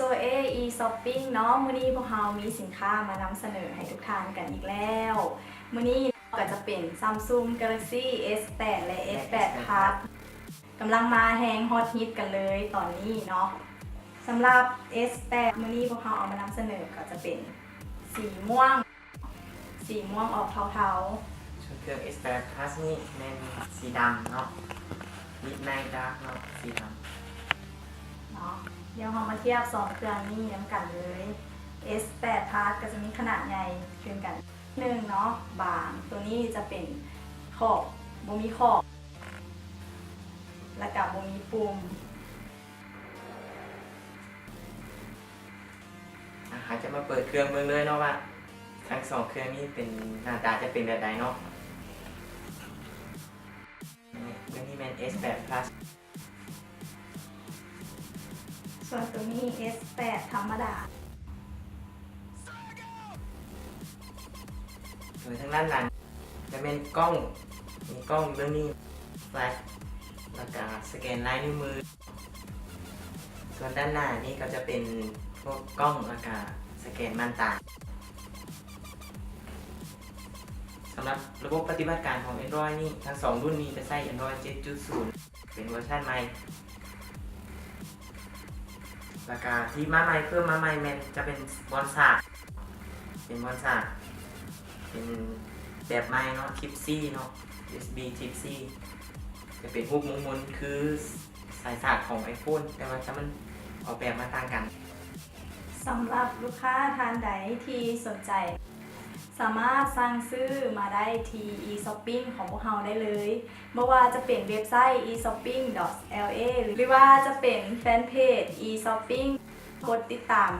โซเอ e-shopping เนาะมื้อนี้พวกเรามีสินค้ามานำเสนอให้ทุกท่านกันอีกแล้วมื้อนี้ก็จะเป็น Samsung Galaxy S8 และ S8 Plus กำลังมาแฮงฮอตฮิตกันเลยตอนนี้เนาะสำหรับ S8 มื้อนี้พวกเราเอามานำเสนอก็จะเป็นสีม่วงออกเทาส่วนเครื่อง S8 Plus นี่แม่นสีดำเนาะ Midnight Dark เนาะสีดๆเนาะเดี๋ยวเรามาเทียบ2เครื่องนี้นำกันเลย S8 Plus ก็จะมีขนาดใหญ่ขึ้นกันหนึ่งเนาะบางตัวนี้จะเป็นขอบบ่มีขอบและกับบ่มีปุ่มจะมาเปิดเครื่องเบิ่งเลยเนาะว่าทั้งสองเครื่องนี้เป็นหน้าตาจะเป็นแบบใดเนาะเครื่องนี้เป็น S8 Plus ส่วนตัวนี้ S8 ธรรมดาโดยทางด้านหลังจะเป็นกล้องมีกล้องเรื่องนี้แฟลชแล้วก็สแกนลายนิ้วมือส่วนด้านหน้านี่ก็จะเป็นพวกกล้องแล้วก็สแกนม่านตาสำหรับระบบปฏิบัติการของ Android นี่ทั้ง2รุ่นนี้จะใช้ Android 7.0 เป็นเวอร์ชันใหม่แล้วก็ที่มาใหม่เพิ่มมาใหม่แมนจะเป็นบอนซ่าเป็นแบบใหม่เนาะ Type C เนาะ USB Type C จะเป็นรูปมุนๆคือสายสาดของ iPhone แต่ว่ามันออกแบบมาต่างกันสำหรับลูกค้าท่านใดที่สนใจสามารถสั่งซื้อมาได้ที่ e-shopping ของพวกเราได้เลยไม่ว่าจะเป็นเว็บไซต์ e-shopping.la หรือว่าจะเป็นแฟนเพจ e-shopping กดติดตาม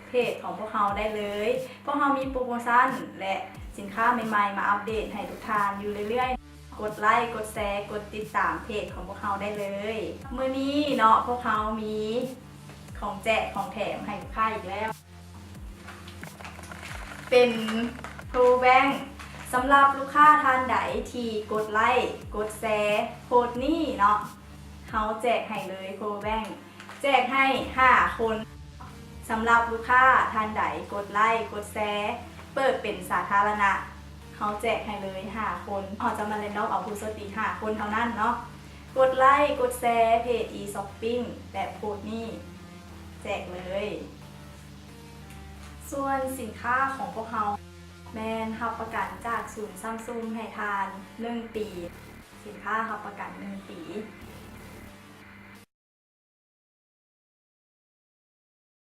เพจของพวกเราได้เลยพวกเรามีโปรโมชั่นและสินค้าใหม่ๆมาอัปเดตให้ทุกท่านอยู่เรื่อยๆกดไลค์กดแชร์กดติดตามเพจของพวกเราได้เลยมื้อนี้เนาะพวกเรามีของแจกของแถมให้ลูกค้าอีกแล้วเป็นโปรแบงค์สำหรับลูกค้าท่านใดที่กดไลค์กดแชร์โค้ดนี้เนาะเขาแจกให้เลยโปรแบงค์แจกให้5คนสำหรับลูกค้าท่านใดกดไลค์กดแชร์เปิดเป็นสาธารณะเขาแจกให้เลย5คนเขาจะมาเล่นนอกเอาผู้โชคดี5คนเท่านั้นเนาะกดไลค์กดแชร์เพจ e-shopping แบบโค้ดนี้แจกเลยส่วนสินค้าของพวกเราแมนรับประกันจากศูนย์ซัมซุงให้ทาน1 ปีสินค้ารับประกัน1 ปี